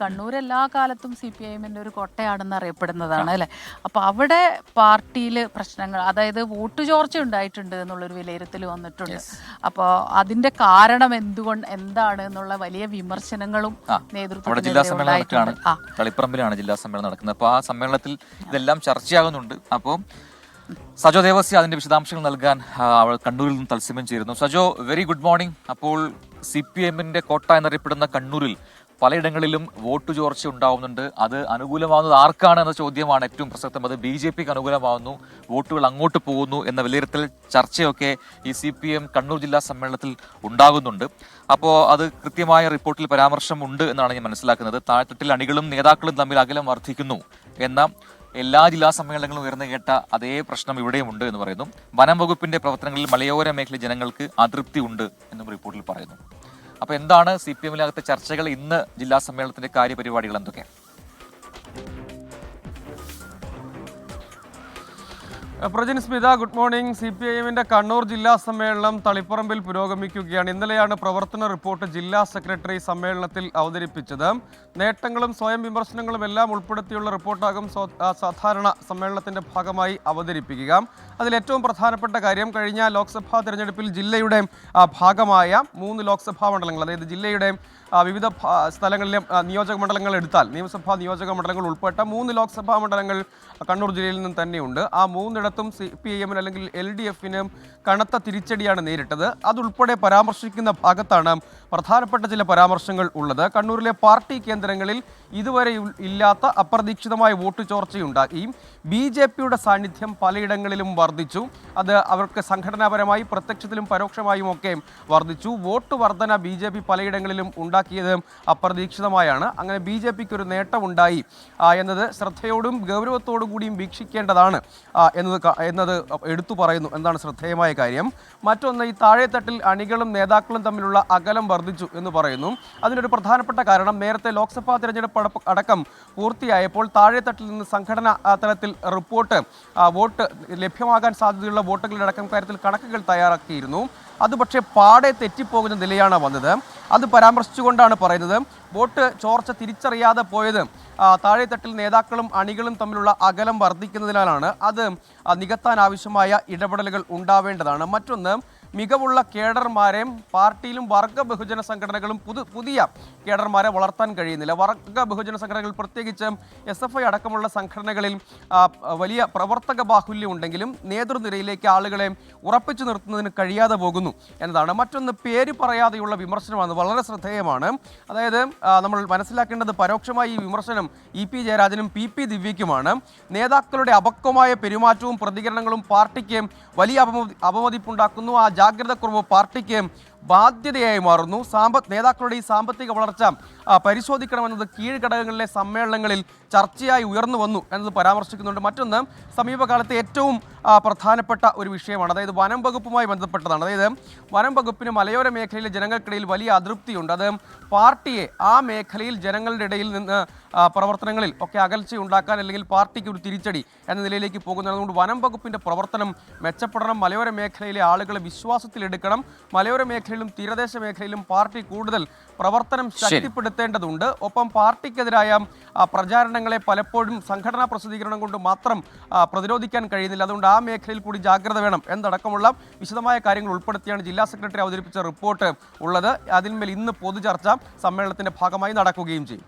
കണ്ണൂർ എല്ലാ കാലത്തും CPIM-ന്റെ ഒരു കോട്ടയാണെന്ന് അറിയപ്പെടുന്നതാണ് അല്ലേ. അപ്പോൾ അവിടെ പാർട്ടിയിൽ പ്രശ്നങ്ങൾ, അതായത് വോട്ട് ചോർച്ച ഉണ്ടായിട്ടുണ്ട് എന്നുള്ളൊരു വിലയിരുത്തൽ വന്നിട്ടുണ്ട്. അപ്പോൾ അതിന്റെ കാരണം എന്താണ് എന്നുള്ള വലിയ വിമർശനങ്ങളും നേതൃത്വത്തിനെതിരെ തളിപ്പറമ്പിലാണ് ജില്ലാ സമ്മേളനം നടക്കുന്നത്. അപ്പോൾ ആ സമ്മേളനത്തിൽ ഇതെല്ലാം ചർച്ചയാകുന്നുണ്ട്. അപ്പോൾ സജോ ദേവസ്യ അതിന്റെ വിശദാംശങ്ങൾ നൽകാൻ കണ്ണൂരിൽ നിന്ന് തത്സമയം ചേരുന്നു. Sajo, very good morning. അപ്പോൾ CPM-ന്റെ കോട്ട എന്നറിയപ്പെടുന്ന കണ്ണൂരിൽ പലയിടങ്ങളിലും വോട്ട് ചോർച്ച ഉണ്ടാവുന്നുണ്ട്. അത് അനുകൂലമാവുന്നത് ആർക്കാണ് എന്ന ചോദ്യമാണ് ഏറ്റവും പ്രസക്തം. അത് BJPക്ക് അനുകൂലമാവുന്നു, വോട്ടുകൾ അങ്ങോട്ട് പോകുന്നു എന്ന വിലയിരുത്തൽ ചർച്ചയൊക്കെ ഈ CPM കണ്ണൂർ ജില്ലാ സമ്മേളനത്തിൽ ഉണ്ടാകുന്നുണ്ട്. അപ്പോൾ അത് കൃത്യമായ റിപ്പോർട്ടിൽ പരാമർശമുണ്ട് എന്നാണ് ഞാൻ മനസ്സിലാക്കുന്നത്. താഴെത്തട്ടിൽ അണികളും നേതാക്കളും തമ്മിൽ അകലം വർദ്ധിക്കുന്നു എന്ന എല്ലാ ജില്ലാ സമ്മേളനങ്ങളും ഉയർന്നു കേട്ട അതേ പ്രശ്നം ഇവിടെയും ഉണ്ട് എന്ന് പറയുന്നു. വനം വകുപ്പിന്റെ പ്രവർത്തനങ്ങളിൽ മലയോര മേഖല ജനങ്ങൾക്ക് അതൃപ്തി ഉണ്ട് എന്നും റിപ്പോർട്ടിൽ പറയുന്നു. അപ്പോൾ എന്താണ് CPM-നകത്തെ ചർച്ചകൾ? ഇന്ന് ജില്ലാ സമ്മേളനത്തിന്റെ കാര്യപരിപാടികൾ എന്തൊക്കെയാണ്? പ്രജൻസ്മിത, ഗുഡ് മോർണിംഗ്. CPIM-ന്റെ കണ്ണൂർ ജില്ലാ സമ്മേളനം തളിപ്പറമ്പിൽ പുരോഗമിക്കുകയാണ്. ഇന്നലെയാണ് പ്രവർത്തന റിപ്പോർട്ട് ജില്ലാ സെക്രട്ടറി സമ്മേളനത്തിൽ അവതരിപ്പിച്ചത്. നേട്ടങ്ങളും സ്വയം വിമർശനങ്ങളും എല്ലാം ഉൾപ്പെടുത്തിയുള്ള റിപ്പോർട്ടാകും സാധാരണ സമ്മേളനത്തിന്റെ ഭാഗമായി അവതരിപ്പിക്കുക. അതിൽ ഏറ്റവും പ്രധാനപ്പെട്ട കാര്യം, കഴിഞ്ഞ ലോക്സഭാ തെരഞ്ഞെടുപ്പിൽ ജില്ലയുടെ ഭാഗമായ 3 ലോക്സഭാ മണ്ഡലങ്ങൾ, അതായത് ജില്ലയുടെ വിവിധ സ്ഥലങ്ങളിലെ നിയോജക മണ്ഡലങ്ങൾ എടുത്താൽ, നിയമസഭാ നിയോജക മണ്ഡലങ്ങൾ ഉൾപ്പെട്ട 3 ലോക്സഭാ മണ്ഡലങ്ങൾ കണ്ണൂർ ജില്ലയിൽ നിന്ന് തന്നെയുണ്ട്. ആ 3ഇടത്തും CPIM അല്ലെങ്കിൽ LDF-ന് കനത്ത തിരിച്ചടിയാണ് നേരിട്ടത്. അതുൾപ്പെടെ പരാമർശിക്കുന്ന ഭാഗത്താണ് പ്രധാനപ്പെട്ട ചില പരാമർശങ്ങൾ ഉള്ളത്. കണ്ണൂരിലെ പാർട്ടി കേന്ദ്രങ്ങളിൽ ഇതുവരെ ഇല്ലാത്ത അപ്രതീക്ഷിതമായ വോട്ട് ചോർച്ചയുണ്ടായി. BJPയുടെ സാന്നിധ്യം പലയിടങ്ങളിലും വർദ്ധിച്ചു. അത് അവർക്ക് സംഘടനാപരമായി പ്രത്യക്ഷത്തിലും പരോക്ഷമായും ഒക്കെ വർദ്ധിച്ചു. വോട്ട് വർധന BJP പലയിടങ്ങളിലും ഉണ്ടാക്കിയത് അപ്രതീക്ഷിതമായാണ്. അങ്ങനെ BJPക്ക് ഒരു നേട്ടമുണ്ടായി എന്നത് ശ്രദ്ധയോടും ഗൗരവത്തോടും കൂടിയും വീക്ഷിക്കേണ്ടതാണ് എന്നത് എടുത്തു പറയുന്നു എന്നതാണ് ശ്രദ്ധേയമായ കാര്യം. മറ്റൊന്ന്, ഈ താഴെത്തട്ടിൽ അണികളും നേതാക്കളും തമ്മിലുള്ള അകലം വർദ്ധിച്ചു എന്ന് പറയുന്നു. അതിനൊരു പ്രധാനപ്പെട്ട കാരണം, നേരത്തെ ലോക്സഭാ തെരഞ്ഞെടുപ്പ് അടക്കം പൂർത്തിയായപ്പോൾ താഴെത്തട്ടിൽ നിന്ന് സംഘടനാ തലത്തിൽ റിപ്പോർട്ട്, വോട്ട് ലഭ്യമാകാൻ സാധ്യതയുള്ള വോട്ടുകളുടെ അടക്കം കാര്യത്തിൽ കണക്കുകൾ തയ്യാറാക്കിയിരുന്നു. അത് പക്ഷേ പാടെ തെറ്റിപ്പോകുന്ന നിലയാണ് വന്നത്. അത് പരാമർശിച്ചുകൊണ്ടാണ് പറയുന്നത്, വോട്ട് ചോർച്ച തിരിച്ചറിയാതെ പോയത് താഴെത്തട്ടിൽ നേതാക്കളും അണികളും തമ്മിലുള്ള അകലം വർദ്ധിക്കുന്നതിനാലാണ്. അത് നികത്താൻ ആവശ്യമായ ഇടപെടലുകൾ ഉണ്ടാവേണ്ടതാണ്. മറ്റൊന്ന്, മികവുള്ള കേഡർമാരെയും പാർട്ടിയിലും വർഗ ബഹുജന സംഘടനകളും പുതിയ കേഡർമാരെ വളർത്താൻ കഴിയുന്നില്ല. വർഗ ബഹുജന സംഘടനകൾ, പ്രത്യേകിച്ച് SFI അടക്കമുള്ള സംഘടനകളിൽ വലിയ പ്രവർത്തക ബാഹുല്യം ഉണ്ടെങ്കിലും നേതൃനിരയിലേക്ക് ആളുകളെ ഉറപ്പിച്ചു നിർത്തുന്നതിന് കഴിയാതെ പോകുന്നു എന്നതാണ്. മറ്റൊന്ന്, പേര് പറയാതെയുള്ള വിമർശനമാണ്, വളരെ ശ്രദ്ധേയമാണ്. അതായത് നമ്മൾ മനസ്സിലാക്കേണ്ടത്, പരോക്ഷമായി ഈ വിമർശനം EP ജയരാജനും PP ദിവ്യയ്ക്കുമാണ്. നേതാക്കളുടെ അപക്വമായ പെരുമാറ്റവും പ്രതികരണങ്ങളും പാർട്ടിക്ക് വലിയ അപമതിപ്പുണ്ടാക്കുന്നു. ആ ജാഗ്രതക്കുറവ് പാർട്ടിക്ക് ബാധ്യതയായി മാറുന്നു. നേതാക്കളുടെ ഈ സാമ്പത്തിക വളർച്ച പരിശോധിക്കണമെന്നത് കീഴ്ഘടകങ്ങളിലെ സമ്മേളനങ്ങളിൽ ചർച്ചയായി ഉയർന്നു വന്നു എന്നത് പരാമർശിക്കുന്നുണ്ട്. മറ്റൊന്ന്, സമീപകാലത്തെ ഏറ്റവും പ്രധാനപ്പെട്ട ഒരു വിഷയമാണ്, അതായത് വനം വകുപ്പുമായി ബന്ധപ്പെട്ടതാണ്. അതായത് വനം വകുപ്പിന് മലയോര മേഖലയിലെ ജനങ്ങൾക്കിടയിൽ വലിയ അതൃപ്തിയുണ്ട്. അത് പാർട്ടിയെ ആ മേഖലയിൽ ജനങ്ങളുടെ ഇടയിൽ നിന്ന് പ്രവർത്തനങ്ങളിൽ ഒക്കെ അകൽച്ചയുണ്ടാക്കാൻ, അല്ലെങ്കിൽ പാർട്ടിക്ക് ഒരു തിരിച്ചടി എന്ന നിലയിലേക്ക് പോകുന്നത്. അതുകൊണ്ട് വനം വകുപ്പിൻ്റെ പ്രവർത്തനം മെച്ചപ്പെടണം. മലയോര മേഖലയിലെ ആളുകളെ വിശ്വാസത്തിലെടുക്കണം. മലയോര മേഖലയിലും തീരദേശ മേഖലയിലും പാർട്ടി കൂടുതൽ പ്രവർത്തനം ശക്തിപ്പെടുത്തേണ്ടതുണ്ട്. ഒപ്പം പാർട്ടിക്കെതിരായ പ്രചാരണങ്ങളെ പലപ്പോഴും സംഘടനാ പ്രസിദ്ധീകരണം കൊണ്ട് മാത്രം പ്രതിരോധിക്കാൻ കഴിയുന്നില്ല. അതുകൊണ്ട് ആ മേഖലയിൽ കൂടി ജാഗ്രത വേണം എന്നടക്കമുള്ള വിശദമായ കാര്യങ്ങൾ ഉൾപ്പെടുത്തിയാണ് ജില്ലാ സെക്രട്ടറി അവതരിപ്പിച്ച റിപ്പോർട്ട് ഉള്ളത്. അതിന്മേൽ ഇന്ന് പൊതുചർച്ച സമ്മേളനത്തിന്റെ ഭാഗമായി നടക്കുകയും ചെയ്യും.